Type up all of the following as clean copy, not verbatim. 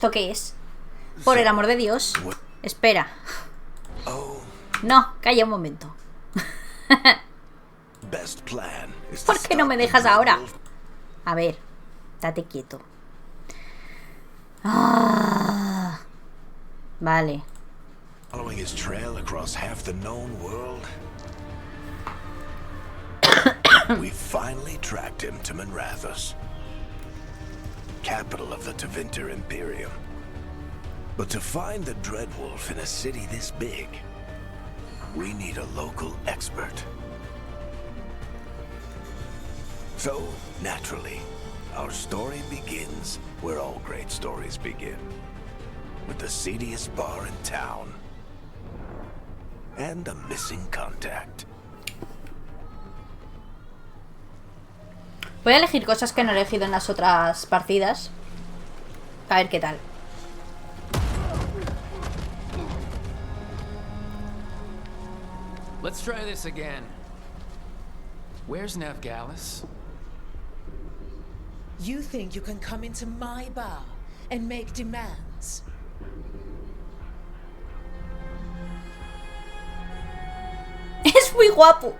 ¿Esto qué es? Por el amor de Dios. Espera. No, calla un momento. ¿Por qué no me dejas ahora? A ver, date quieto. Ah, vale. Following his trail across half the known world, we finally tracked him to Minrathous, capital of the Tevinter Imperium. But to find the Dreadwolf in a city this big, we need a local expert. So, naturally, our story begins where all great stories begin, with the seediest bar in town and a missing contact. Voy a elegir cosas que no he elegido en las otras partidas. A ver qué tal. Let's try this again. Where's Navgalis? You think you can come into my bar and make demands? Es muy guapo.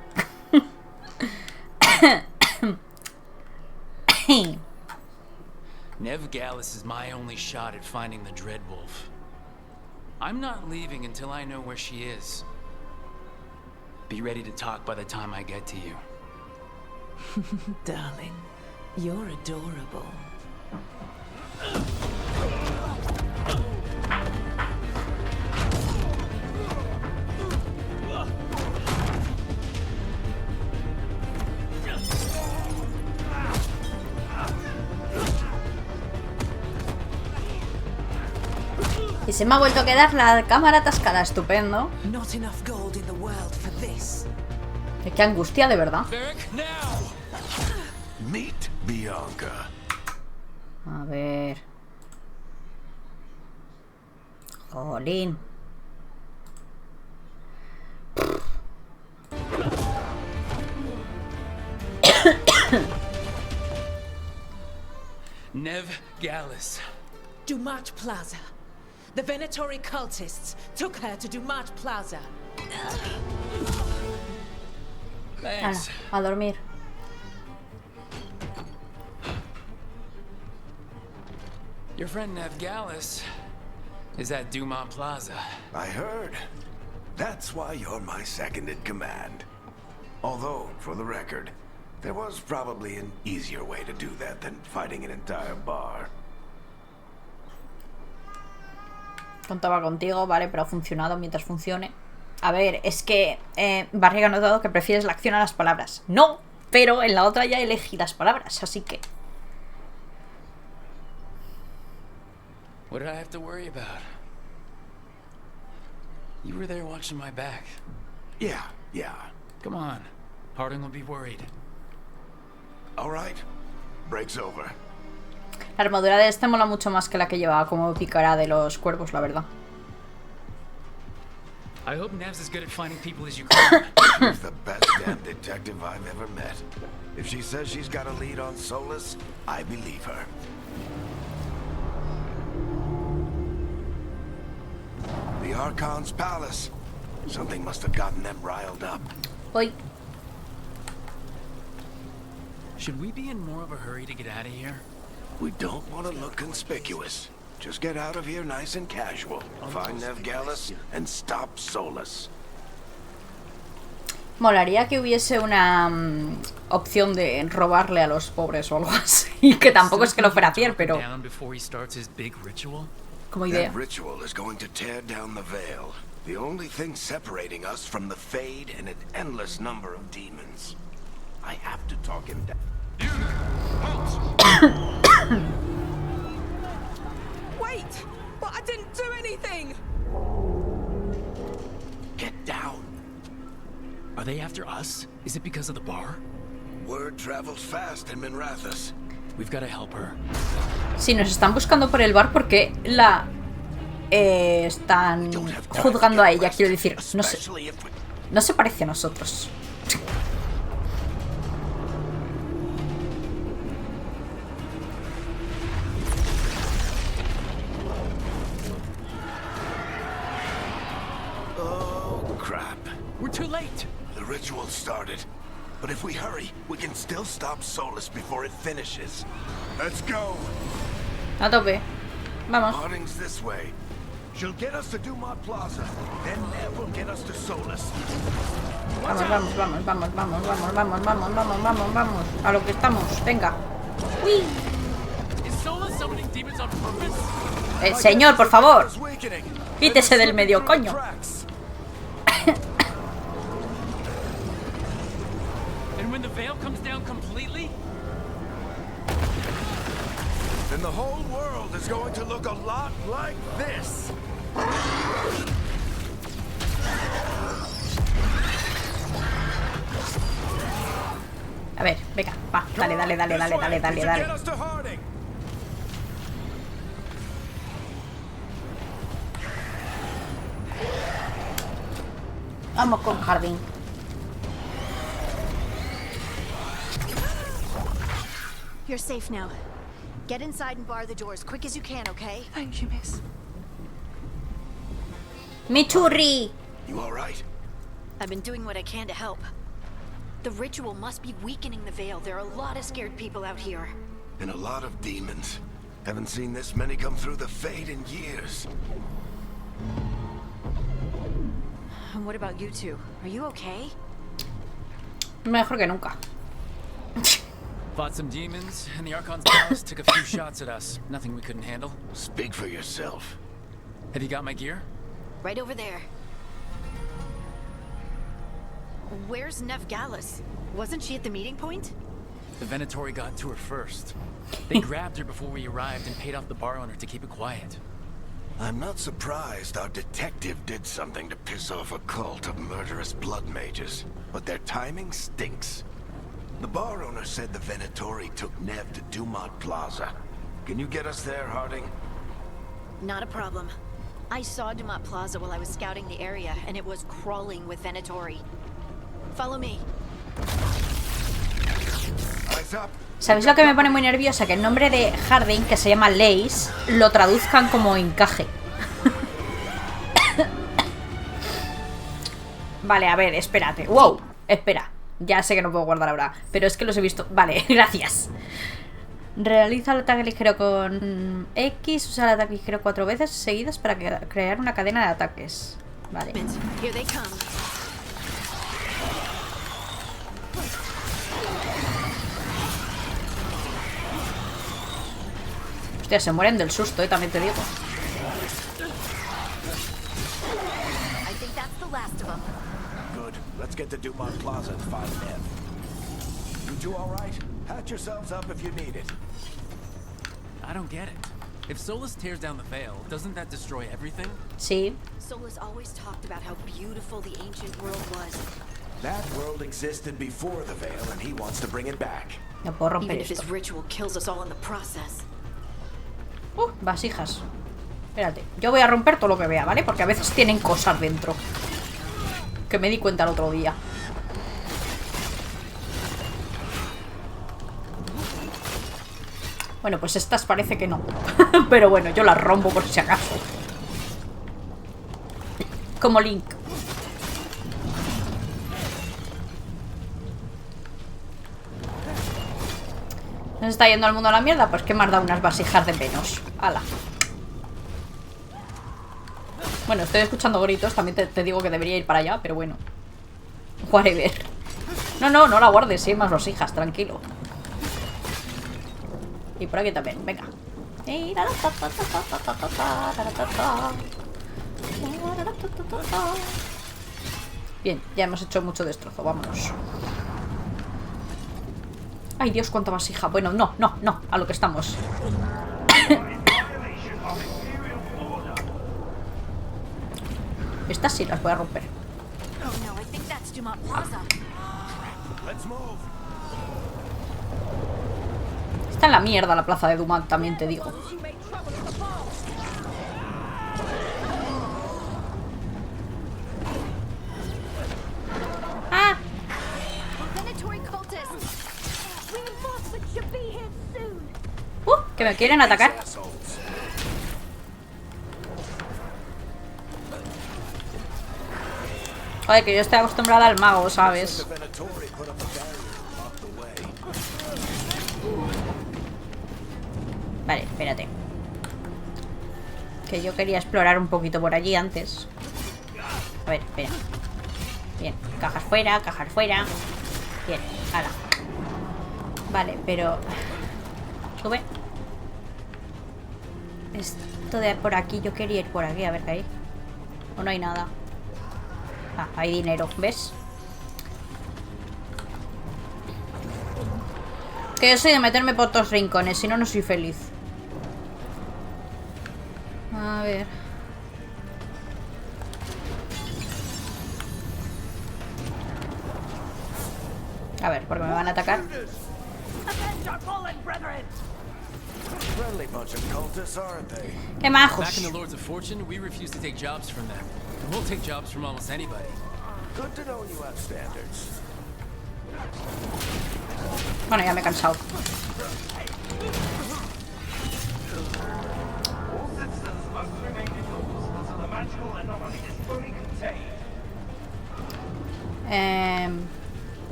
Navgalis is my only shot at finding the Dreadwolf. I'm not leaving until I know where she is. Be ready to talk by the time I get to you. Darling, you're adorable. Y se me ha vuelto a quedar la cámara atascada. Estupendo. Not enough gold in the world for this. Qué angustia, de verdad. Meet Bianca. A ver. Jolín. Navgalis. Dumat Plaza. The Venatori cultists took her to Dumat Plaza. Thanks. A dormir. Your friend Navgalis is at Dumont Plaza. I heard. That's why you're my second in command. Although, for the record, there was probably an easier way to do that than fighting an entire bar. Contaba contigo, vale, pero ha funcionado mientras funcione. A ver, es que Barriga ha notado que prefieres la acción a las palabras. No, pero en la otra ya elegí las palabras, así que... What did I have to worry about? You were there watching my back. Yeah. Come on. Harding will be worried. All right. Break's over. La armadura de este mola mucho más que la que llevaba como pícara de los cuervos, la verdad. I hope Nev's as good at finding people as you can. She's the best damn detective I've ever met. If she says she's got a lead on Solus, I believe her. The Archon's palace. Something must have gotten them riled up. Hoy. Should we be in more of a hurry to get out of here? We don't want to look conspicuous. Just get out of here nice and casual. Find Navgalis and stop Solus. Molaría que hubiese una opción de robarle a los pobres o algo así. Que tampoco es que lo fuera a hacer, pero... como idea. That ritual is going to tear down the veil. The only thing separating us from the Fade and an endless number of demons. I have to talk him down. Wait! But I didn't do anything! Get down. Are they after us? Is it because of the bar? Word travels fast in Minrathous. We've got to help her. Si nos están buscando por el bar, ¿por qué la están juzgando a ella? Quiero decir, no se parece a nosotros. crap. We're too late. The ritual started. But if we hurry, we can still stop Solus before it finishes. Let's go. A tope. Vamos. Harding's this way. She'll get us to Dumont Plaza. Then Nev will get us to Solus. Vamos, vamos, vamos, vamos, vamos, vamos, vamos, vamos, vamos, vamos, vamos. A lo que estamos, venga. Uy. Is Solus summoning demons on purpose? Señor, por favor. Quítese del medio, coño. And when the veil comes down completely, then the whole world is going to look a lot like this. A ver, venga, va, dale, dale, dale, dale, dale, dale, dale. Vamos con Harding. You're safe now. Get inside and bar the doors quick as you can, okay? Thank you, miss. Mi churri. You all right? I've been doing what I can to help. The ritual must be weakening the veil. There are a lot of scared people out here. And a lot of demons. Haven't seen this many come through the Fade in years. And what about you two? Are you okay? Mejor que nunca. fought some demons, and the Archon's palace took a few shots at us. Nothing we couldn't handle. Speak for yourself. Have you got my gear? Right over there. Where's Nev Gallus? Wasn't she at the meeting point? The Venatori got to her first. They grabbed her before we arrived and paid off the bar owner to keep it quiet. I'm not surprised our detective did something to piss off a cult of murderous blood mages, but their timing stinks. The bar owner said the Venatori took Nev to Dumont Plaza. Can you get us there, Harding? Not a problem. I saw Dumont Plaza while I was scouting the area, and it was crawling with Venatori. Follow me. Eyes up. ¿Sabéis lo que me pone muy nerviosa? Que el nombre de Harding, que se llama Lace, lo traduzcan como encaje. Vale, a ver, espérate. ¡Wow! Espera. Ya sé que no puedo guardar ahora, pero es que los he visto. Vale, gracias. Realiza el ataque ligero con X. Usa el ataque ligero 4 veces seguidas para crear una cadena de ataques. Vale. Here they come. Hostia, se mueren del susto, también te digo. I think that's the last of them. Good. Let's get to Dumont Plaza and find Nev. You two all right? Patch yourselves up if you need it. I don't get it. If Solus tears down the veil, doesn't that destroy everything? Sí. Solus always talked about how beautiful the ancient world was. That world existed before the veil, and he wants to bring it back. No puedo romper Even if esto. his ritual kills us all in the process. Vasijas. Espérate, yo voy a romper todo lo que vea, ¿vale? Porque a veces tienen cosas dentro. Que me di cuenta el otro día. Bueno, pues estas parece que no. Pero bueno, yo las rompo por si acaso. Como Link. ¿Nos está yendo al mundo a la mierda? Pues que me has dado unas vasijas de menos. ¡Hala! Bueno, estoy escuchando gritos. También te digo que debería ir para allá, pero bueno. Whatever. No la guardes, sí, más vasijas, tranquilo. Y por aquí también, venga. Bien, ya hemos hecho mucho destrozo, vámonos. Ay, Dios, cuánta vasija. Bueno, no, a lo que estamos. Estas sí las voy a romper. Oh no, I think that's Dumont Plaza. Let's move. Está en la mierda la plaza de Dumont, también te digo. ¡Ah! Que me quieren atacar. Joder, que yo estoy acostumbrada al mago, ¿sabes? The Venatori put up a barrier and blocked the way. Vale, espérate. Que yo quería explorar un poquito por allí antes. A ver, espera. Bien, cajas fuera, cajas fuera. Bien, ala. Vale, pero... Sube. Esto de por aquí, yo quería ir por aquí, a ver qué hay. O no hay nada. Ah, hay dinero, ¿ves? Que yo soy de meterme por todos rincones, si no, no soy feliz. A ver. A ver, porque me van a atacar. Friendly bunch of cultists, aren't they? ¡Qué majos! Back in the Lords of Fortune, we refuse to take jobs from them. And we'll take jobs from almost anybody. Good to know you have standards. Bueno, ya me he cansado.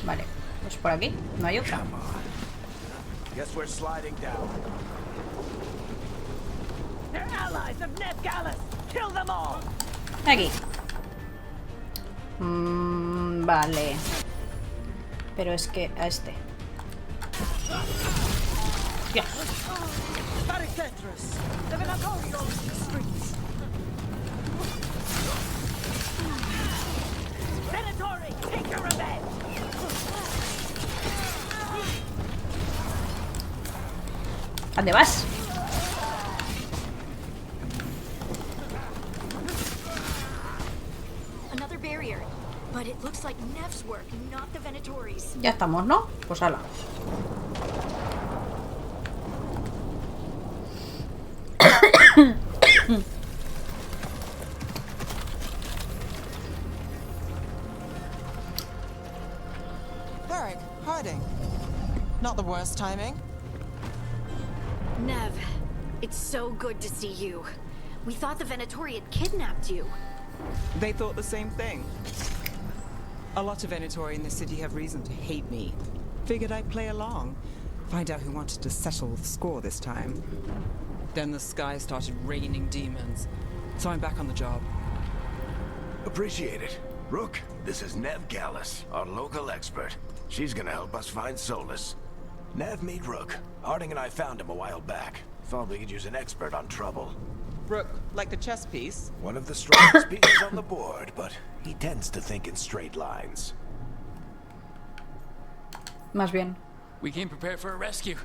Vale, pues por aquí, no hay otra. Guess we're sliding down. They're allies of Ned Gallus. Kill them all. Aquí. Vale. Pero es que a este. Dios. ¿Dónde vas? Another barrier. But it looks like Nev's work, not the Venatori's. Ya estamos, ¿no? Pues ala. Varric, hiding. Not the worst timing. Nev, it's so good to see you. We thought the Venatori had kidnapped you. They thought the same thing. A lot of Venatori in the city have reason to hate me. Figured I'd play along. Find out who wanted to settle the score this time. Then the sky started raining demons. So I'm back on the job. Appreciate it. Rook, this is Nev Gallus, our local expert. She's gonna help us find Solus. Nev, meet Rook. Harding and I found him a while back. Thought we could use an expert on trouble. Rook, like the chess piece? One of the strongest pieces on the board, but he tends to think in straight lines. Más bien. We came prepared for a rescue.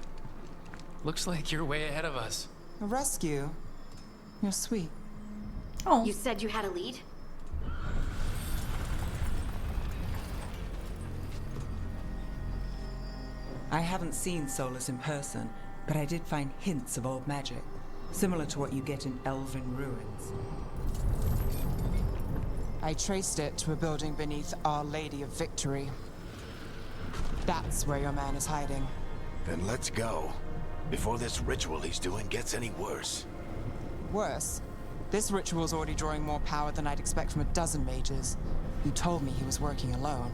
Looks like you're way ahead of us. A rescue? You're sweet. Oh. You said you had a lead? I haven't seen Solus in person, but I did find hints of old magic, similar to what you get in elven ruins. I traced it to a building beneath Our Lady of Victory. That's where your man is hiding. Then let's go. Before this ritual he's doing gets any worse. Worse, this ritual's already drawing more power than I'd expect from a dozen mages. You told me he was working alone.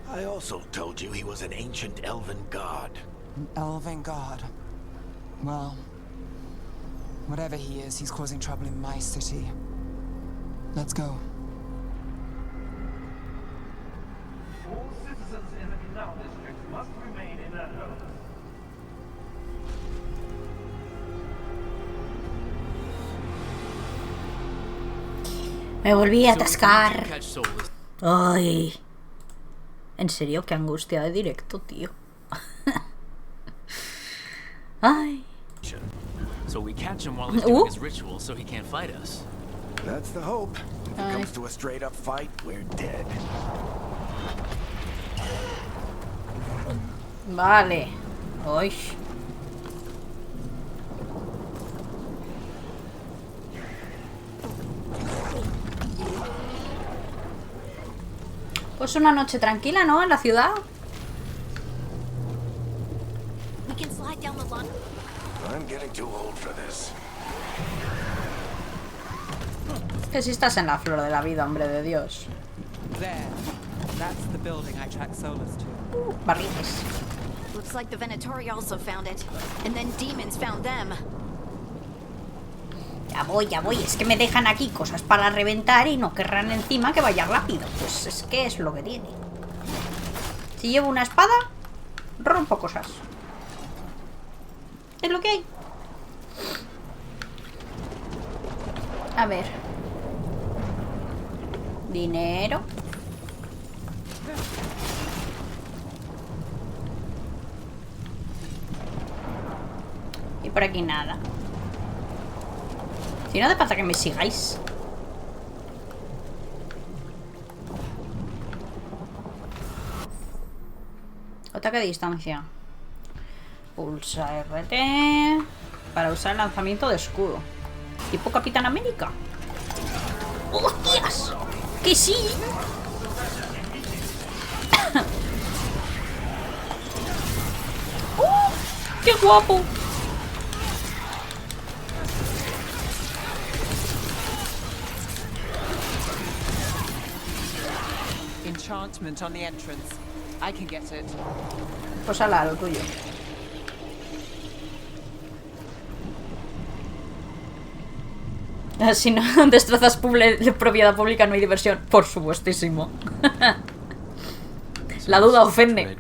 I also told you he was an ancient elven god. An elven god. Well, whatever he is, he's causing trouble in my city. Let's go. All citizens in the canal district must remain in their homes. Me volví a So if we atascar. do catch Solus, Ay. En serio, qué angustia de directo, tío. Ay. so we catch him while he's doing his ritual so he can't fight us. That's the hope. If it comes to a straight-up fight, we're dead. Vale. Uy. Pues una noche tranquila, ¿no? En la ciudad. We can slide down the lawn. I'm getting too old for this. Que si estás en la flor de la vida, hombre de Dios. There. That's the building I tracked Solus to. Barriles. Looks like the Venatori also found it. And then demons found them. Ya voy. Es que me dejan aquí cosas para reventar y no querrán encima que vaya rápido. Pues es que es lo que tiene. Si llevo una espada, rompo cosas. Es lo que hay. A ver. Dinero. Y por aquí nada. Si no hace falta que me sigáis. Ataque de distancia. Pulsa RT para usar el lanzamiento de escudo. Tipo Capitán América. ¡Hostias! ¡Que sí! ¡Qué guapo! Enchantment on the entrance. I can get it. Pues ala, lo tuyo. Si no destrozas propiedad pública, no hay diversión. Por supuestísimo. La duda ofende.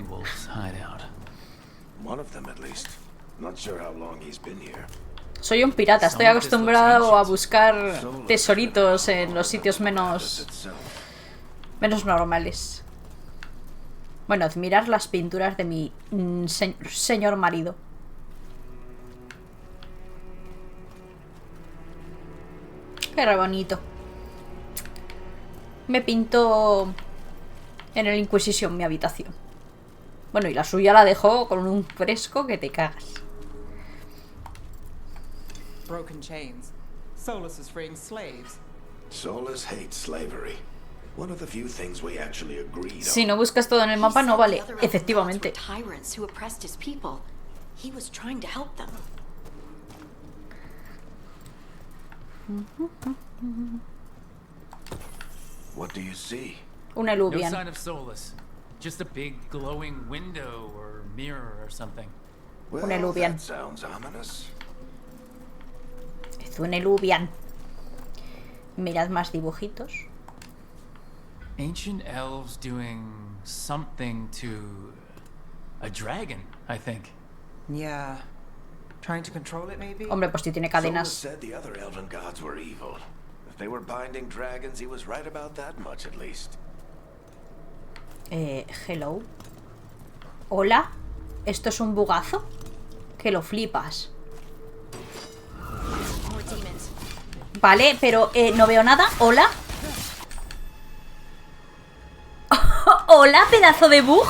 Soy un pirata, estoy acostumbrado a buscar tesoritos en los sitios menos normales. Bueno, admirar las pinturas de mi señor marido. Qué bonito. Me pintó en el Inquisition mi habitación. Bueno, y la suya la dejó con un fresco que te cagas. Broken chains. Solus is freeing slaves. Solus hates slavery. One of the few things we actually agreed on. Si no buscas todo en el mapa, no vale. Efectivamente. Tyrants who oppressed his people. He was trying to help them. What do you see? Una No eluvian. sign of Solus. Just a big glowing window or mirror or something. Well, Una eluvian. that sounds ominous. Es un eluvian. Mirad más dibujitos. Ancient elves doing something to a dragon, I think. Yeah. Trying to control it, maybe? Hombre, pues si tiene Solus cadenas. said the other elven gods were evil. If they were binding dragons, he was right about that much at least. Hello. Hola. ¿Esto es un bugazo? Que lo flipas. More demons. Vale, pero no veo nada. Hola. Hola, pedazo de bug.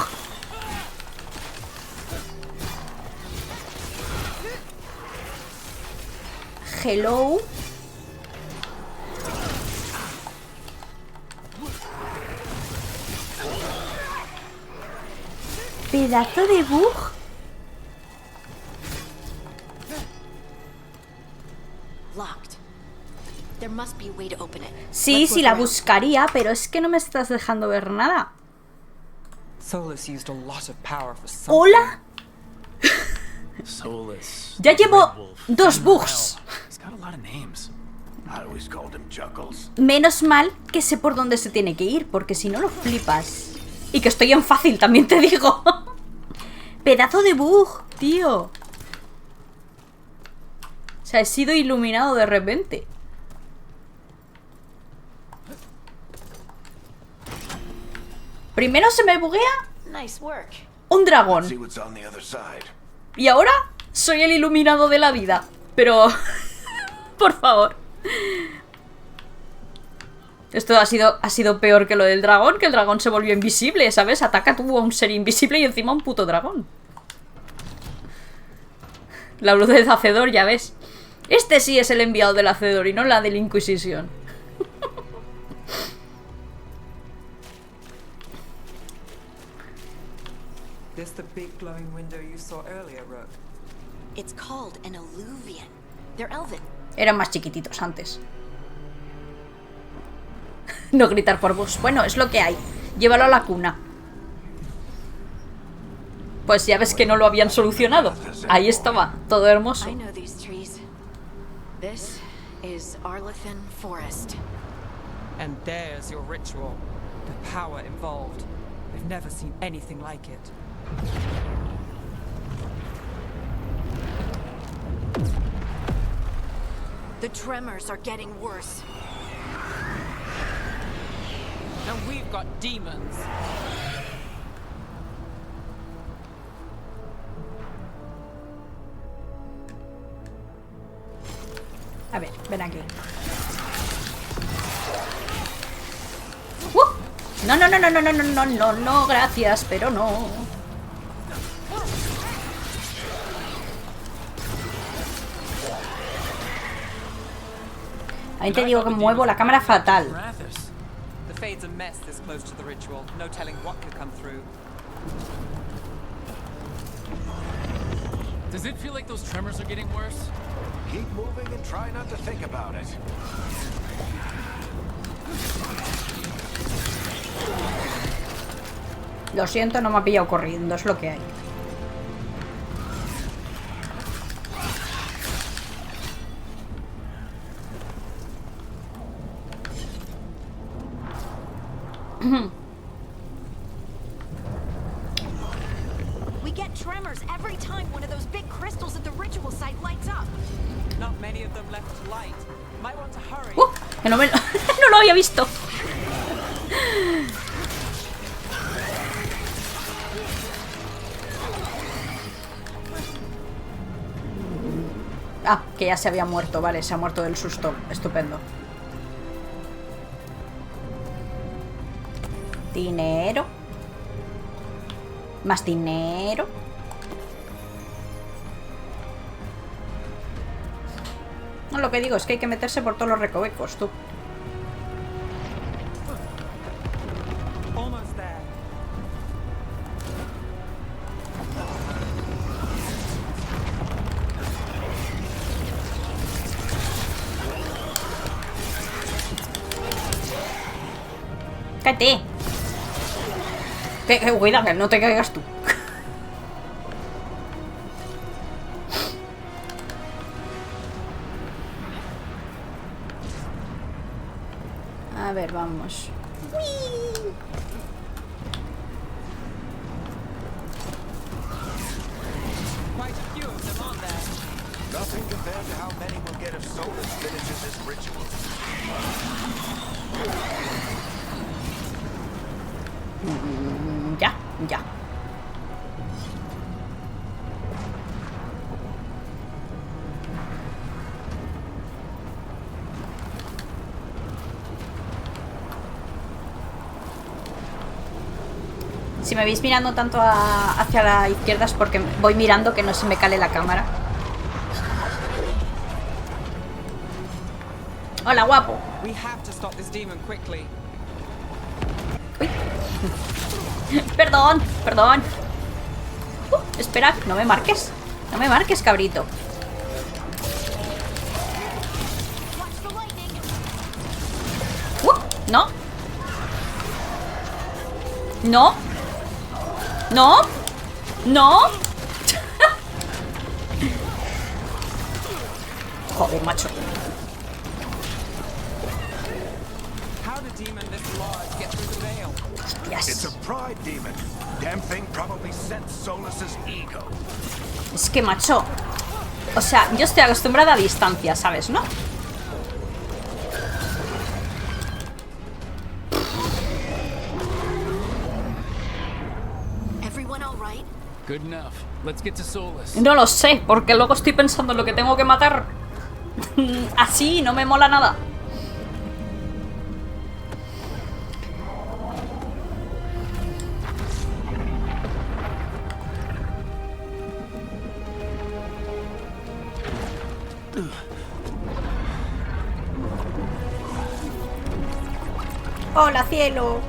Hello. Pedazo de bug. Locked. There must be a way to open it. Sí, sí la buscaría, pero es que no me estás dejando ver nada. Solus used a lot of power for something. Hola. Solus. Ya llevo Dreadwolf, 2 Emerald bugs. Hell. He's got a lot of names. I always called him Juggles. Menos mal que sé por dónde se tiene que ir, porque si no lo flipas. Y que estoy en fácil, también te digo. Pedazo de bug, tío. O sea, he sido iluminado de repente. Primero se me buguea Nice work. un See dragón. what's on the other side. Y ahora soy el iluminado de la vida. Pero... por favor. Esto ha sido peor que lo del dragón, que el dragón se volvió invisible, ¿sabes? Ataca tú a un ser invisible y encima a un puto dragón. La luz del hacedor, ya ves. Este sí es el enviado del hacedor y no la de la Inquisición. This the big glowing window you saw earlier, Rook? It's called an alluvian. They're elven. Eran más chiquititos antes. No gritar por vos. Bueno, es lo que hay. Llévalo a la cuna. Pues ya ves que no lo habían solucionado. Ahí estaba, todo hermoso. I know these trees. This is Arlethan Forest. And there's your ritual. The power involved. I've never seen anything like it. The tremors are getting worse. And we've got demons. A ver, ven aquí. No, no, no, no, no, no, no, no, no, no, gracias, pero no. Ahí te digo que muevo la cámara fatal. The fade's a mess this close to the ritual. No telling what could come through. Does it feel like those tremors are getting worse? Keep moving and try not to think about it. Lo siento, no me ha pillado corriendo, es lo que hay. We get tremors every time one of those big crystals at the ritual site lights up. Not many of them left to light. Might want to hurry. Que no, no lo había visto. Ah, que ya se había muerto, vale, se ha muerto del susto. Estupendo. Dinero. Más dinero. No, lo que digo es que hay que meterse por todos los recovecos, tú. Almost there. ¡Cállate! Cuidado, que no te caigas tú. A ver, vamos. Quite a few of them on there. Nothing compared to how many we'll get if Solus finishes this ritual. Ya, ya. Si me veis mirando tanto hacia la izquierda es porque voy mirando que no se me cale la cámara. Hola, guapo. We have to stop this demon quickly. Uy. Perdón, perdón. Espera, no me marques. No me marques, cabrito. No. No. No. No. Joder, macho. How did demon this large get through the veil? It's a Hostias. pride demon. Damn thing probably sent Solus's ego. Es que, macho. O sea, yo estoy acostumbrada a distancia, ¿sabes, no? Everyone all right? Good enough. Let's get to Solus. No lo sé, porque luego estoy pensando en lo que tengo que matar. Así no me mola nada. Hola, cielo.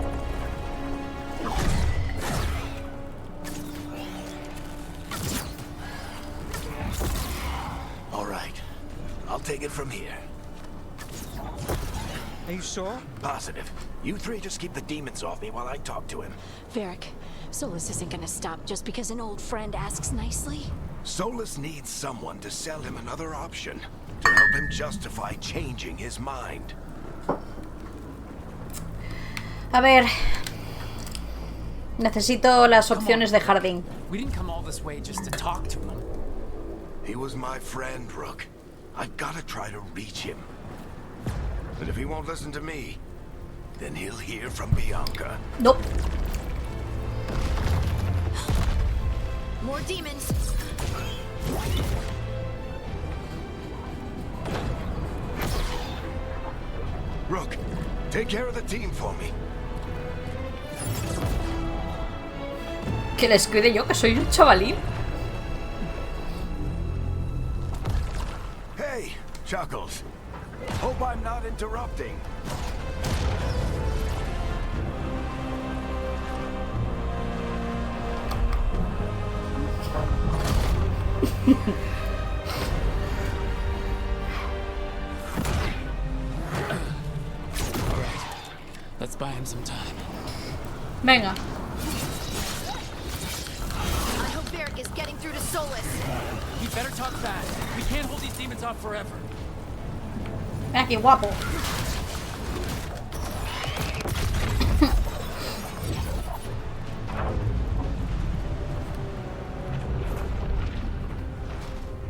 All right. I'll take it from here. Are you sure? Positive. You three just keep the demons off me while I talk to him. Varric, Solus isn't gonna stop just because an old friend asks nicely. Solus needs someone to sell him another option, to help him justify changing his mind. A ver. Necesito las opciones de jardín. We didn't come all this way just to talk to him. He was my friend, Rook. I gotta try to reach him. But if he won't listen to me, then he'll hear from Bianca. Nope. More demons. Rook, take care of the team for me. Que les cuide yo, que soy un chavalín. Hey, Chuckles. Hope I'm not interrupting. Let's buy him some time. Venga. I hope Varric is getting through to Solus. We better talk fast. We can't hold these demons off forever. Mira qué guapo.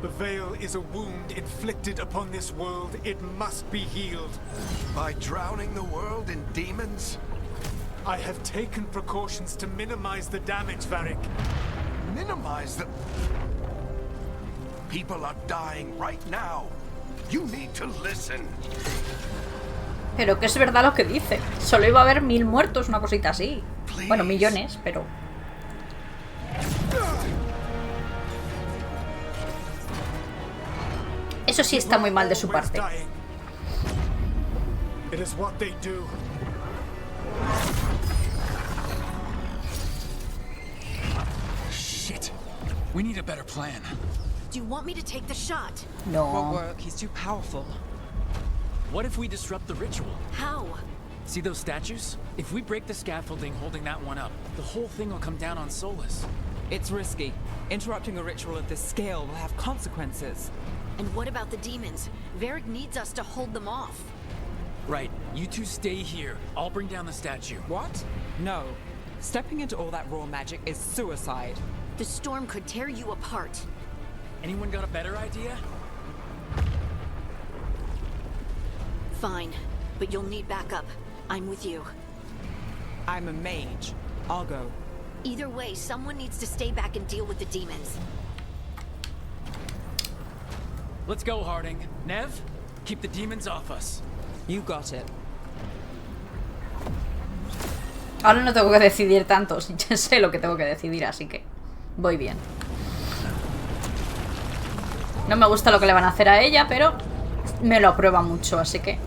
The veil is a wound inflicted upon this world. It must be healed. By drowning the world in demons? I have taken precautions to minimize the damage, Varric. Minimize the... People are dying right now. You need to listen. Pero que es verdad lo que dice. Solo iba a haber 1000 muertos, una cosita así. Bueno, millones, pero... Eso sí está muy mal de su parte. It is what they do. Shit. We need a better plan. Do you want me to take the shot? Won't No. work. He's too powerful. What if we disrupt the ritual? How? See those statues? If we break the scaffolding holding that one up, the whole thing will come down on Solus. It's risky. Interrupting a ritual of this scale will have consequences. And what about the demons? Varric needs us to hold them off. Right, you two stay here. I'll bring down the statue. What? No. Stepping into all that raw magic is suicide. The storm could tear you apart. Anyone got a better idea? Fine, but you'll need backup. I'm with you. I'm a mage. I'll go. Either way, someone needs to stay back and deal with the demons. Let's go, Harding. Nev, keep the demons off us. You got it. Ahora no tengo que decidir tanto. Ya sé lo que tengo que decidir, así que voy bien. No me gusta lo que le van a hacer a ella, pero me lo aprueba mucho, así que...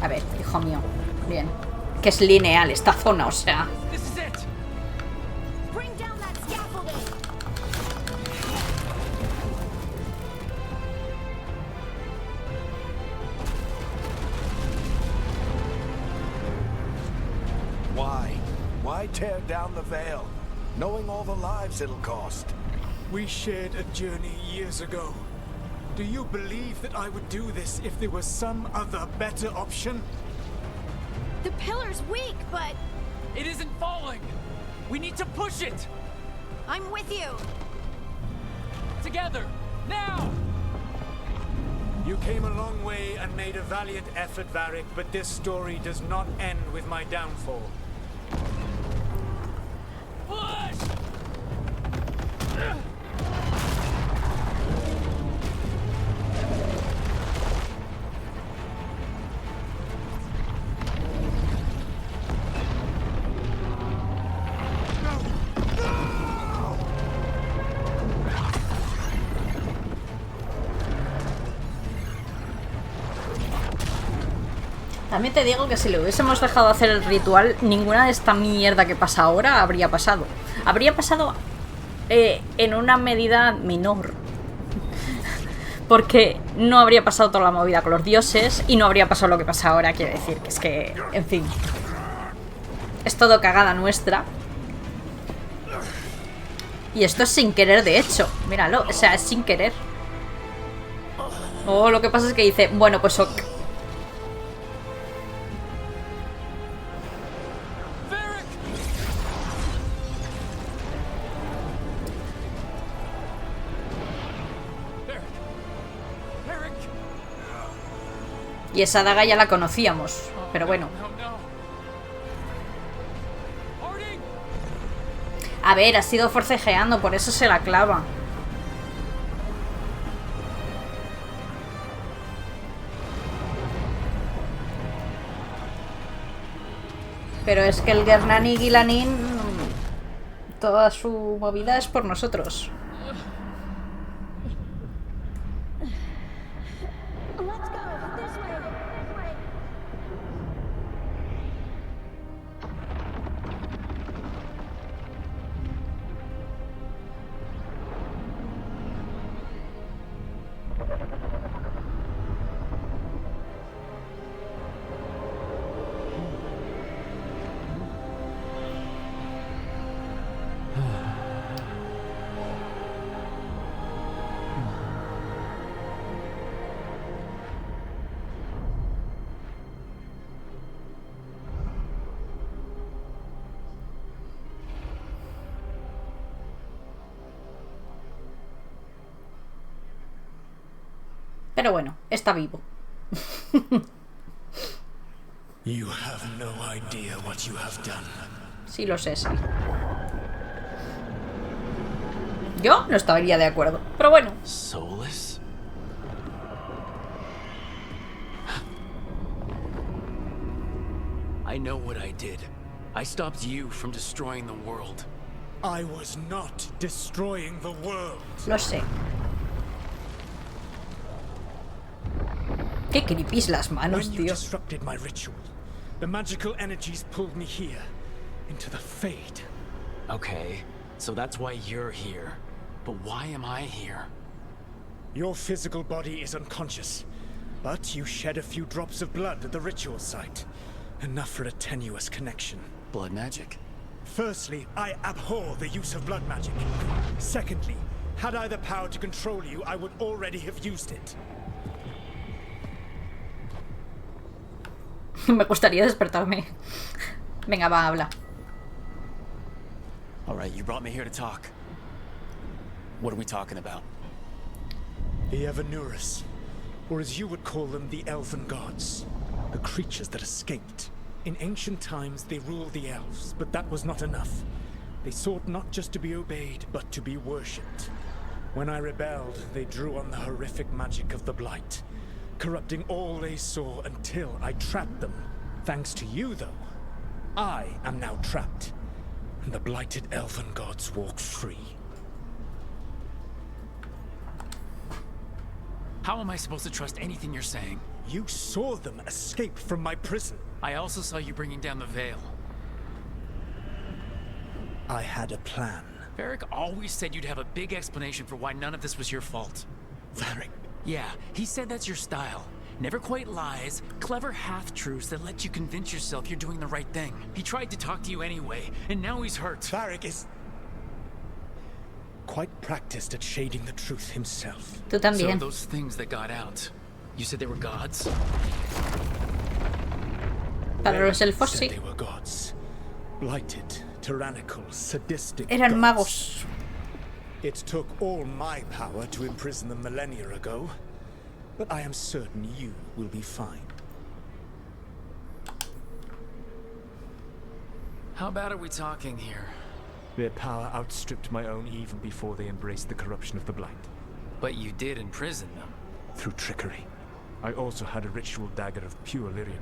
A ver, hijo mío. Bien. Que es lineal esta zona, o sea... This is it. Bring down that scaffolding! Why? Why tear down the veil, knowing all the lives it'll cost? We shared a journey years ago. Do you believe that I would do this if there was some other better option? The pillar's weak, but It isn't falling. We need to push it. I'm with you. Together. Now. You came a long way and made a valiant effort, Varric, but this story does not end with my downfall. Push. También te digo que si le hubiésemos dejado hacer el ritual, ninguna de esta mierda que pasa ahora habría pasado. Habría pasado en una medida menor. Porque no habría pasado toda la movida con los dioses y no habría pasado lo que pasa ahora, quiero decir, que es que, en fin, es todo cagada nuestra. Y esto es sin querer, de hecho, míralo, o sea, es sin querer. Oh, lo que pasa es que dice, bueno, pues ok. Y esa daga ya la conocíamos, pero bueno. A ver, ha sido forcejeando, por eso se la clava. Pero es que el Gernani Gilanin, toda su movida es por nosotros. Pero bueno, está vivo. You have no idea what you have done. Sí lo sé, sí. Yo no estaría de acuerdo, pero bueno. Soulless? I know what I did. I stopped you from destroying the world. I was not destroying the world. Lo sé. Qué creepy las manos, When you tío. disrupted my ritual, the magical energies pulled me here, into the Fade. Okay, so that's why you're here. But why am I here? Your physical body is unconscious, but you shed a few drops of blood at the ritual site. Enough for a tenuous connection. Blood magic? Firstly, I abhor the use of blood magic. Secondly, had I the power to control you, I would already have used it. Me gustaría despertarme. Venga, va, habla. Alright, you brought me here to talk. What are we talking about? The Evanurus, or as you would call them, the Elven Gods. The creatures that escaped. In ancient times, they ruled the elves, but that was not enough. They sought not just to be obeyed, but to be worshipped. When I rebelled, they drew on the horrific magic of the Blight, corrupting all they saw until I trapped them. Thanks to you, though, I am now trapped, and the blighted Elven Gods walk free. How am I supposed to trust anything you're saying? You saw them escape from my prison. I also saw you bringing down the veil. I had a plan. Varric always said you'd have a big explanation for why none of this was your fault. Varric. Yeah, he said that's your style. Never quite lies, clever half-truths that let you convince yourself you're doing the right thing. He tried to talk to you anyway, and now he's hurt. Varric is quite practiced at shading the truth himself. Tú también. So those things that got out, you said they were gods? Para los elfos, Said sí. they were gods. Blighted, tyrannical, sadistic Eran gods. magos. It took all my power to imprison them millennia ago, but I am certain you will be fine. How bad are we talking here? Their power outstripped my own even before they embraced the corruption of the Blight. But you did imprison them. Through trickery. I also had a ritual dagger of pure Lyrian,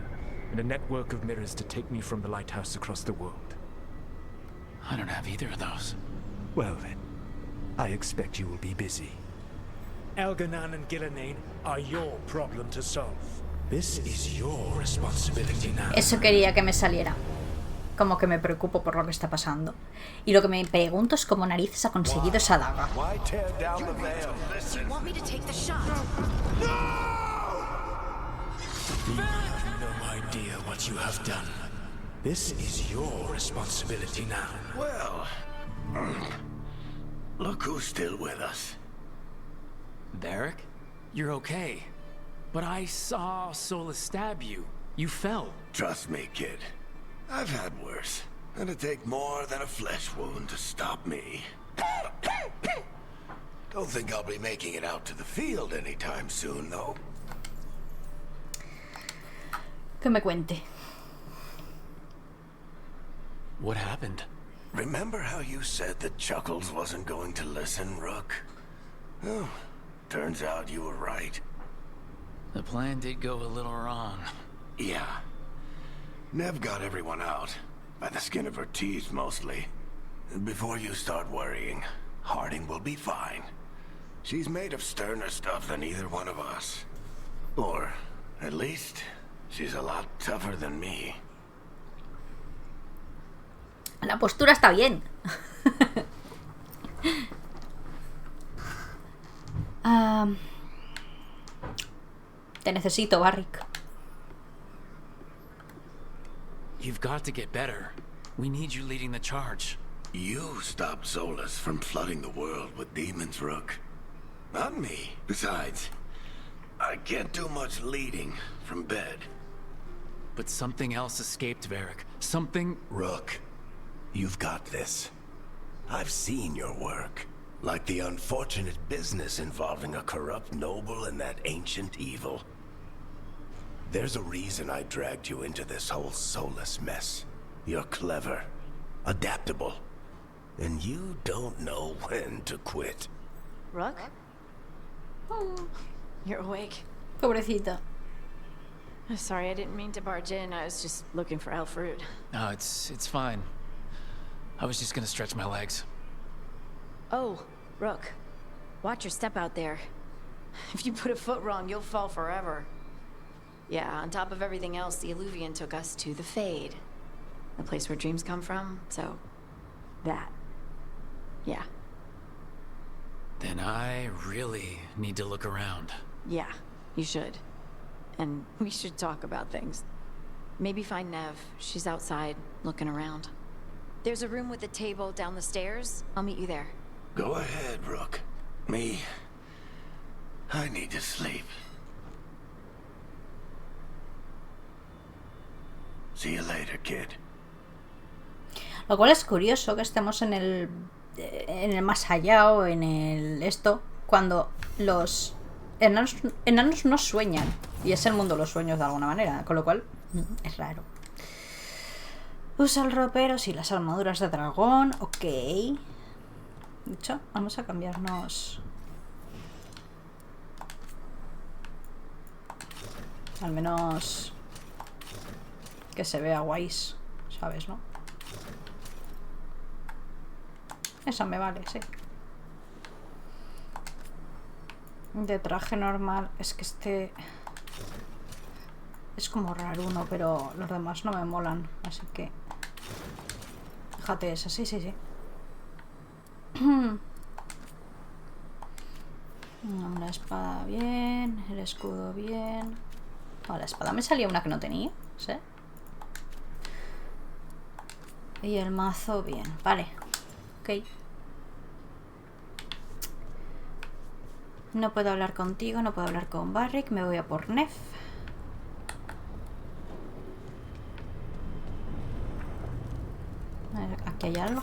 and a network of mirrors to take me from the lighthouse across the world. I don't have either of those. Well then, I expect you will be busy. Elganan and Gillenane are your problem to solve. This is your responsibility now. Eso quería que me saliera. Como que me preocupo por lo que está pasando. Y lo que me pregunto es cómo narices ha conseguido esa daga. Why tear down the veil? Do you want me to take the shot? You have no idea what you have done. This is your responsibility now. Well, look who's still with us. Varric? You're okay. But I saw Solus stab you. You fell. Trust me, kid. I've had worse. It'd take more than a flesh wound to stop me. Don't think I'll be making it out to the field anytime soon, though. Que me cuente. What happened? Remember how you said that Chuckles wasn't going to listen, Rook? Oh, turns out you were right. The plan did go a little wrong. Yeah. Nev got everyone out. By the skin of her teeth, mostly. Before you start worrying, Harding will be fine. She's made of sterner stuff than either one of us. Or, at least, she's a lot tougher than me. La postura está bien. Te necesito, Varric. You've got to get better. We need you leading the charge. You stopped Solus from flooding the world with demons, Rook. Not me. Besides, I can't do much leading from bed. But something else escaped, Varric. Something... Rook, you've got this. I've seen your work. Like the unfortunate business involving a corrupt noble and that ancient evil. There's a reason I dragged you into this whole Solus mess. You're clever, adaptable, and you don't know when to quit. Rook? Oh, you're awake. Pobrecita. Sorry, I didn't mean to barge in. I was just looking for Alfred. No, it's fine. I was just gonna stretch my legs. Oh, Rook. Watch your step out there. If you put a foot wrong, you'll fall forever. Yeah, on top of everything else, the Illuvian took us to the Fade. The place where dreams come from, so... that. Yeah. Then I really need to look around. Yeah, you should. And we should talk about things. Maybe find Nev. She's outside, looking around. There's a room with a table down the stairs. I'll meet you there. Go ahead, Rook. Me, I need to sleep. See you later, kid. Lo cual es curioso que estemos en el más allá o en el esto, cuando los enanos no sueñan. Y es el mundo de los sueños de alguna manera, con lo cual es raro. Usa el ropero, sí, las armaduras de dragón, ok. De hecho, vamos a cambiarnos... Al menos... que se vea guays, ¿sabes, no? Esa me vale, sí. De traje normal, es que este... es como raruno, pero los demás no me molan, así que... Déjate esa, sí, sí, sí. La espada bien, el escudo bien... No, la espada me salía una que no tenía, ¿sí? Y el mazo bien, vale. Ok. No puedo hablar contigo, no puedo hablar con Varric, me voy a por Nev. A ver, aquí hay algo.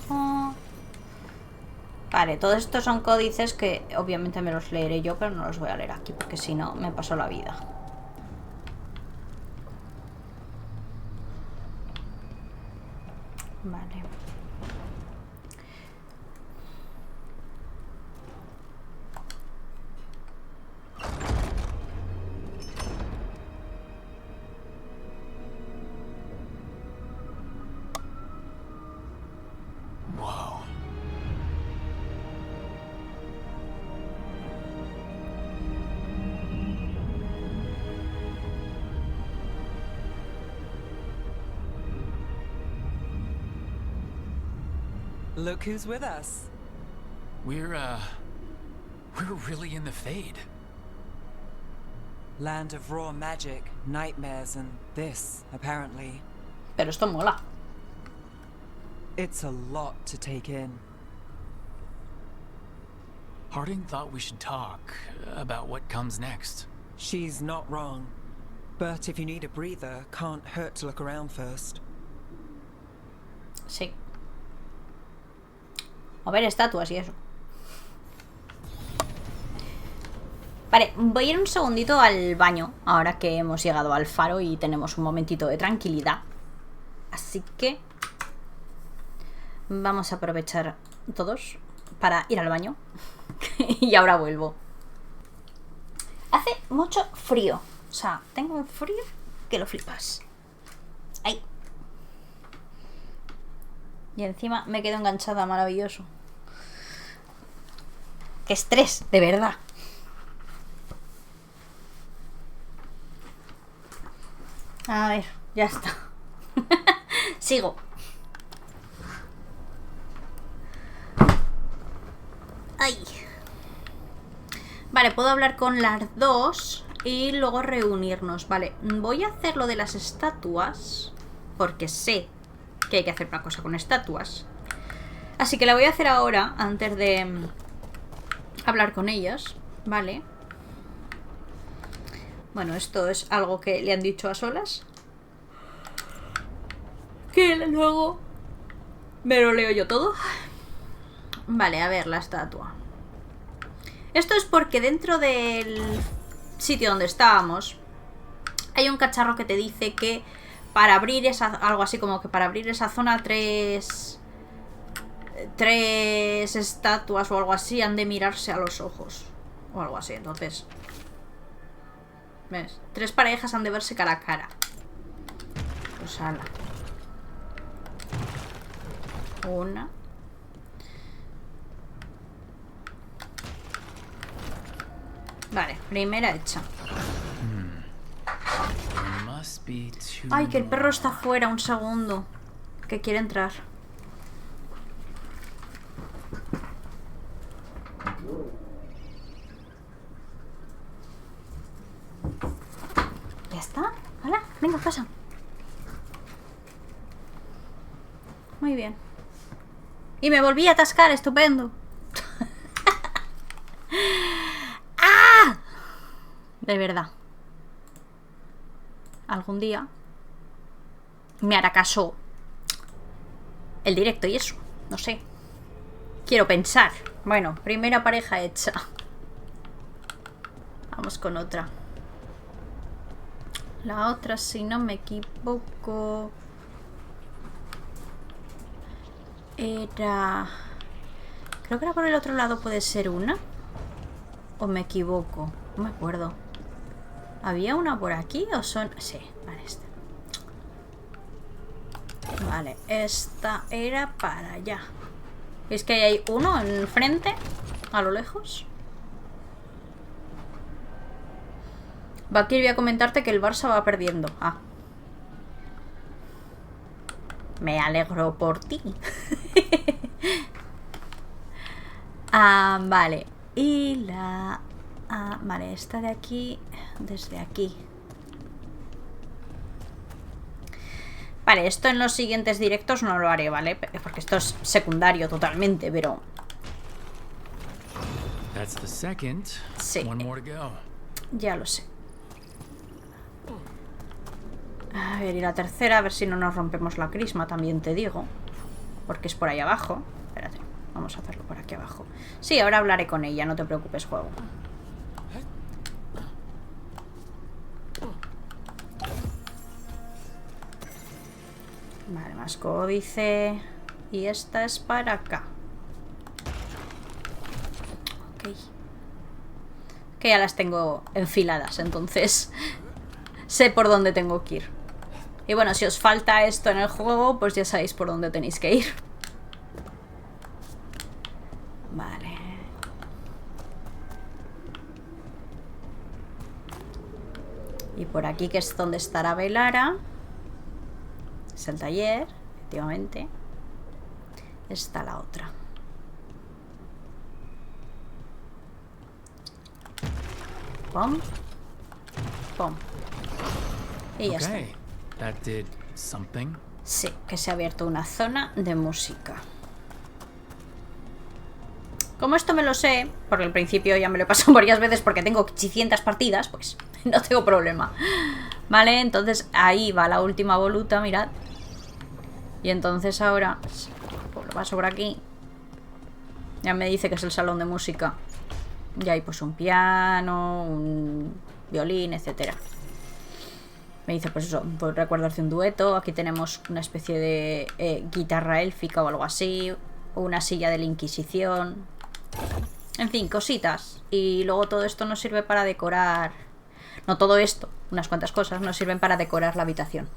Vale, todos estos son códices que obviamente me los leeré yo, pero no los voy a leer aquí porque si no me paso la vida. Vale. Wow. Look who's with us. We're really in the Fade. Land of raw magic, nightmares, and this, apparently. Pero esto mola. It's a lot to take in. Harding thought we should talk about what comes next. She's not wrong. But if you need a breather, can't hurt to look around first. Sí. A ver, estatuas y eso. Vale, voy a ir un segundito al baño, ahora que hemos llegado al faro y tenemos un momentito de tranquilidad. Así que vamos a aprovechar todos para ir al baño. Y ahora vuelvo. Hace mucho frío. O sea, tengo un frío que lo flipas. ¡Ay! Y encima me quedo enganchada, maravilloso. ¡Qué estrés, de verdad! A ver, ya está. Sigo. ¡Ay! Vale, puedo hablar con las dos y luego reunirnos. Vale, voy a hacer lo de las estatuas porque sé que hay que hacer una cosa con estatuas. Así que la voy a hacer ahora antes de hablar con ellas. Vale. Bueno, esto es algo que le han dicho a solas. Que luego me lo leo yo todo. Vale, a ver, la estatua. Esto es porque dentro del sitio donde estábamos hay un cacharro que te dice que para abrir esa... algo así como que para abrir esa zona tres estatuas o algo así han de mirarse a los ojos. O algo así, entonces... ¿Ves? 3 parejas han de verse cara a cara. Pues ala. Una. Vale, primera hecha. Ay, que el perro está fuera, un segundo. Que quiere entrar. ¿Ya está? Hola, venga, pasa. Muy bien. Y me volví a atascar, estupendo. ¡Ah! De verdad. Algún día me hará caso el directo y eso. No sé. Quiero pensar. Bueno, primera pareja hecha. Vamos con otra. La otra, si no me equivoco, era... Creo que era por el otro lado, puede ser una. ¿O me equivoco? No me acuerdo. ¿Había una por aquí o son...? Sí, vale, esta. Vale, esta era para allá. ¿Es que hay uno enfrente? A lo lejos. Bakir, voy a comentarte que el Barça va perdiendo. Ah. Me alegro por ti. Vale. Y la... vale, esta de aquí. Desde aquí. Vale, esto en los siguientes directos no lo haré, ¿vale? Porque esto es secundario totalmente, pero... Sí. Ya lo sé. A ver, y la tercera, a ver si no nos rompemos la crisma, también te digo. Porque es por ahí abajo. Espérate, vamos a hacerlo por aquí abajo. Sí, ahora hablaré con ella, no te preocupes, juego. Vale, más códice. Y esta es para acá. Ok. Que ya las tengo enfiladas, entonces sé por dónde tengo que ir. Y bueno, si os falta esto en el juego, pues ya sabéis por dónde tenéis que ir. Vale. Y por aquí, que es donde estará Velara. Es el taller, efectivamente. está la otra. Pum. Pum. Y ya está. Okay, that did something. Sí, que se ha abierto una zona de música. Como esto me lo sé, porque al principio ya me lo he pasado varias veces porque tengo 800 partidas, pues no tengo problema. Vale, entonces ahí va la última voluta, mirad. Y entonces ahora, pues lo paso por aquí. Ya me dice que es el salón de música. Y hay pues un piano, un violín, etcétera. Me dice pues eso, pues recuerdarse un dueto. Aquí tenemos una especie de guitarra élfica o algo así. Una silla de la Inquisición. En fin, cositas. Y luego todo esto nos sirve para decorar. No todo esto, unas cuantas cosas nos sirven para decorar la habitación.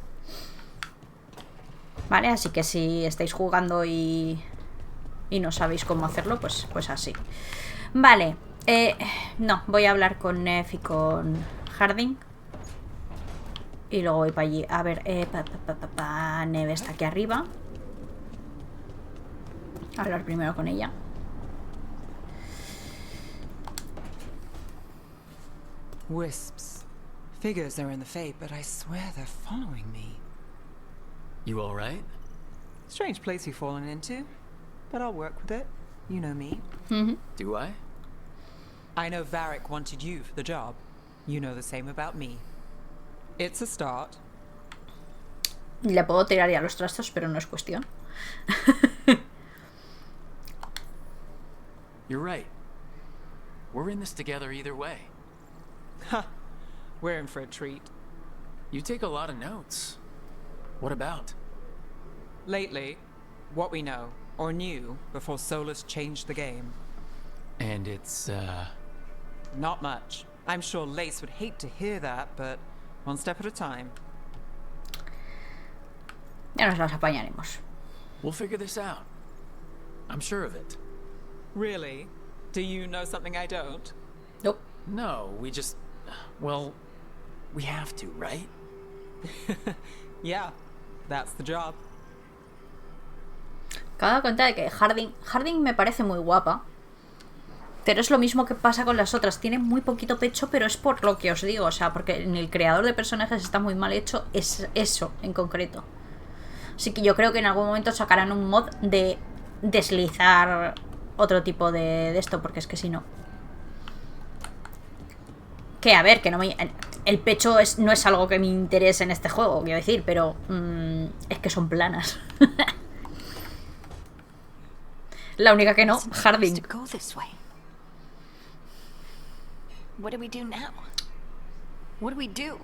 Vale, así que si estáis jugando y no sabéis cómo hacerlo, pues así. Vale, no, voy a hablar con Neff y con Harding. Y luego voy para allí. A ver, Neve está aquí arriba. Hablar primero con ella. Wisps. Figures are in the Fade, but I swear they're following me. You all right? Strange place you've fallen into, but I'll work with it. You know me. Do I? I know Varric wanted you for the job. You know the same about me. It's a start. Le puedo tirar ya los trastos, pero no es cuestión. You're right. We're in this together either way. Ha! We're in for a treat. You take a lot of notes. What about? Lately, what we know, or knew, before Solus changed the game. And it's, Not much. I'm sure Lace would hate to hear that, but one step at a time. Ya nos las apañaremos. We'll figure this out. I'm sure of it. Really? Do you know something I don't? Nope. No, we just... Well, we have to, right? Yeah, that's the job. Acabo de cuenta de que Harding me parece muy guapa. Pero es lo mismo que pasa con las otras. Tiene muy poquito pecho, pero es por lo que os digo. O sea, porque en el creador de personajes está muy mal hecho. Es eso, en concreto. Así que yo creo que en algún momento sacarán un mod de deslizar otro tipo de esto. Porque es que si no... Que a ver, que no me... El pecho no es algo que me interese en este juego, quiero decir. Pero es que son planas. La única que no, Harding. What do we do now? What do we do?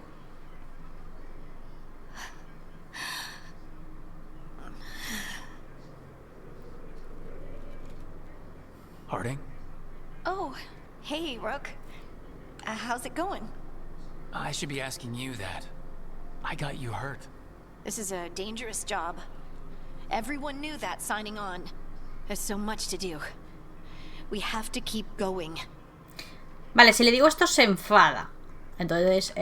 Harding? Oh, hey, Rook. How's it going? I should be asking you that. I got you hurt. This is a dangerous job. Everyone knew that signing on. There's so much to do. We have to keep going. Vale, si le digo esto se enfada. Entonces,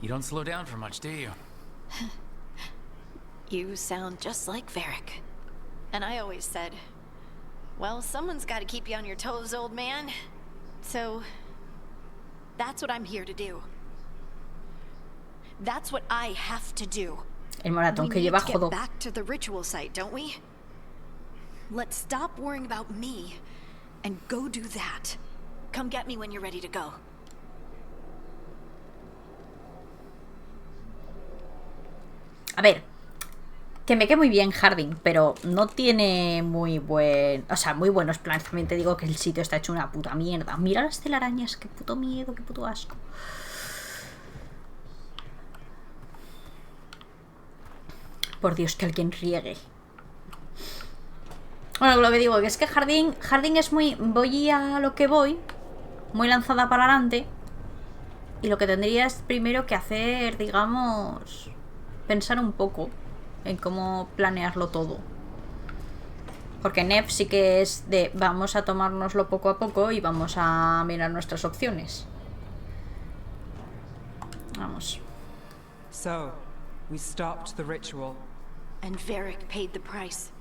You don't slow down for much, do you? You sound just like Varric. And I always said, well, someone's got to keep you on your toes, old man. So, that's what I'm here to do. That's what I have to do. el moratón que We need lleva to get jodo. back to the ritual site, don't we? Let's stop worrying about me and go do that. Come get me when you're ready to go. A ver, que me quede muy bien Harding, pero no tiene muy buen... O sea, muy buenos planes. También te digo que el sitio está hecho una puta mierda. Mira las telarañas, qué puto miedo, qué puto asco. Por Dios, que alguien riegue. Bueno, lo que digo, que es que Harding es muy... Voy a lo que voy, muy lanzada para adelante. Y lo que tendría es primero que hacer, digamos... Pensar un poco en cómo planearlo todo. Porque Neff sí que es de vamos a tomárnoslo poco a poco y vamos a mirar nuestras opciones. Vamos. So, we stopped the ritual. And Varric paid the price.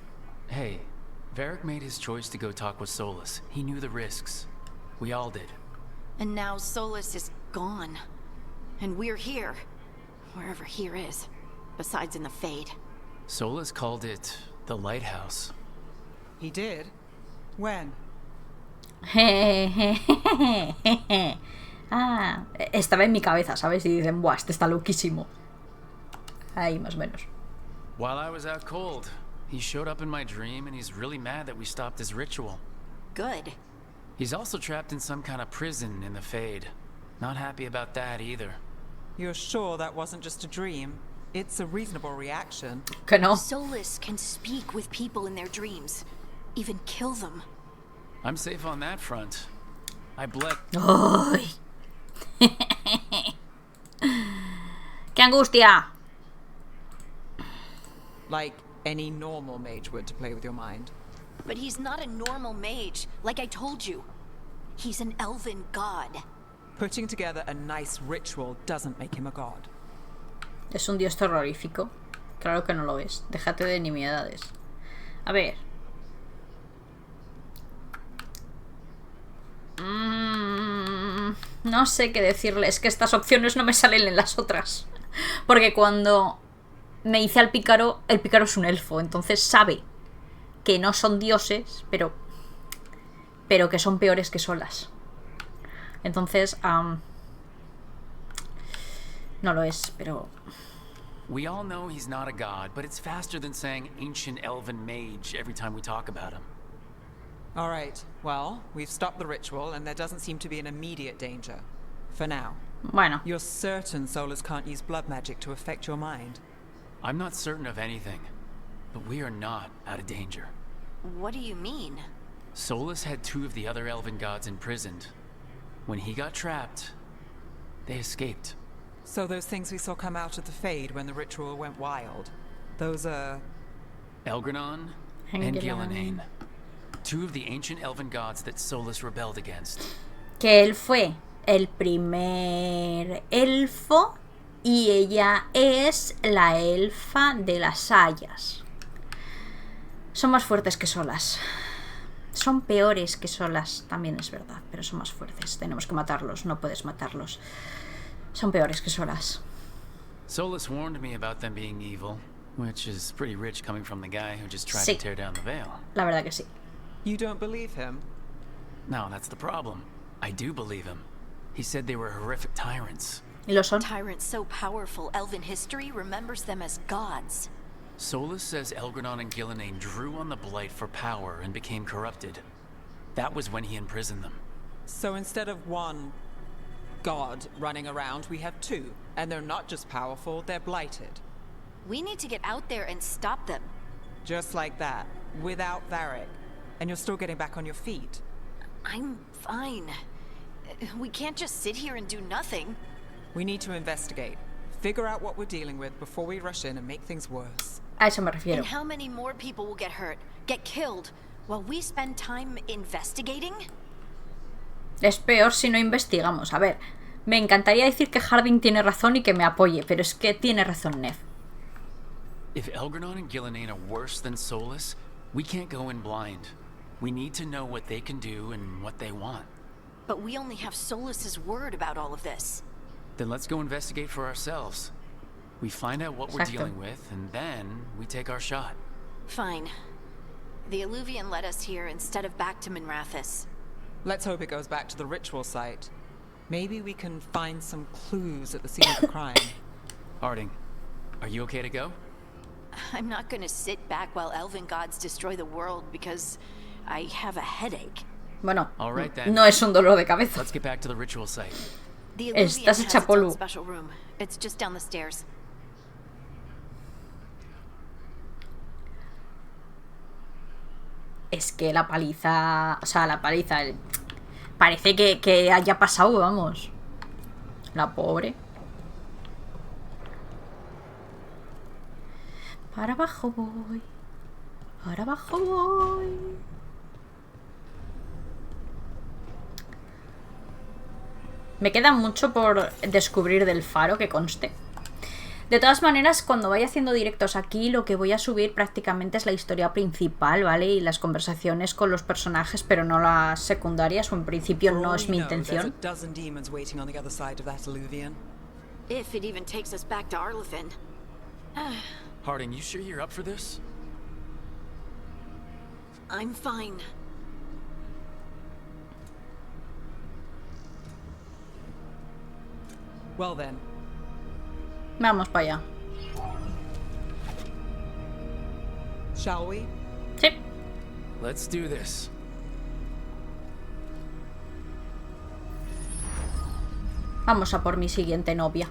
Hey, Varric made his choice to go talk with Solus. He knew the risks. We all did. And now Solus is gone. And we're here. Wherever here is. Besides in the Fade. Solus called it the Lighthouse. He did? When? Ah, estaba en mi cabeza, ¿sabes? Y dicen, buah, este está loquísimo. Ahí, más o menos. While I was out cold, he showed up in my dream and he's really mad that we stopped his ritual. Good. He's also trapped in some kind of prison in the Fade. Not happy about that either. You're sure that wasn't just a dream? It's a reasonable reaction. Que no. Solus can speak with people in their dreams. Even kill them. I'm safe on that front. I bled. ¡Ay! ¡Qué angustia! Like any normal mage would to play with your mind. But he's not a normal mage, like I told you. He's an elven god. Putting together a nice ritual doesn't make him a god. Es un dios terrorífico. Claro que no lo es. Déjate de nimiedades. A ver. No sé qué decirle. Es que estas opciones no me salen en las otras. Porque cuando me hice al pícaro, el pícaro es un elfo. Entonces sabe que no son dioses, pero que son peores que solas. Entonces, no lo es, pero... We all know he's not a god, but it's faster than saying ancient elven mage every time we talk about him. All right, well, we've stopped the ritual and there doesn't seem to be an immediate danger. For now. Bueno. You're certain Solus can't use blood magic to affect your mind? I'm not certain of anything, but we are not out of danger. What do you mean? Solus had 2 of the other elven gods imprisoned. When he got trapped, they escaped. So those things we saw come out of the Fade when the ritual went wild, those are... Elgranon and Gillenane. 2 of the ancient elven gods that Solus rebelled against. Que él fue el primer elfo y ella es la elfa de las hayas. Son más fuertes que solas. Son peores que solas, también es verdad, pero son más fuertes. Tenemos que matarlos, no puedes matarlos. Son peores que solas. Solus warned me about them being evil, which is pretty rich coming from the guy who just tried to tear down the veil. La verdad que sí. You don't believe him? No, that's the problem. I do believe him. He said they were horrific tyrants. ¿Y lo son? Tyrants so powerful, elven history remembers them as gods. Solus says Elgranon and Gillenane drew on the Blight for power and became corrupted. That was when he imprisoned them. So instead of one god running around, we have 2. And they're not just powerful, they're blighted. We need to get out there and stop them. Just like that, without Varric. And you're still getting back on your feet. I'm fine. We can't just sit here and do nothing. We need to investigate. Figure out what we're dealing with before we rush in and make things worse. A eso me refiero. And how many more people will get hurt, get killed, while we spend time investigating? Es peor si no investigamos. A ver, me encantaría decir que Harding tiene razón y que me apoye, pero es que tiene razón Nev. If Elgranon and Gillenane are worse than Solus, we can't go in blind. We need to know what they can do and what they want. But we only have Solus's word about all of this. Then let's go investigate for ourselves. We find out what we're Exacto. dealing with, and then we take our shot. Fine. The Illuvian led us here instead of back to Minrathous. Let's hope it goes back to the ritual site. Maybe we can find some clues at the scene of the crime. Harding, are you okay to go? I'm not gonna sit back while elven gods destroy the world because I have a headache. Bueno, All right, then. no es un dolor de cabeza. Let's get back to the ritual site. The Illuvian Estás has hecha its own polvo. special room. It's just down the stairs. Es que la paliza... O sea, la paliza... Parece que haya pasado, vamos. La pobre. Para abajo voy. Para abajo voy. Me queda mucho por descubrir del faro, que conste. De todas maneras, cuando vaya haciendo directos aquí, lo que voy a subir prácticamente es la historia principal, ¿vale? Y las conversaciones con los personajes, pero no las secundarias, o en principio no es mi intención. If it even takes us back to Arlethan. Harding, you sure you're up for this? I'm fine. Well then. Vamos para allá. Shall we? Sí. Let's do this. Vamos a por mi siguiente novia.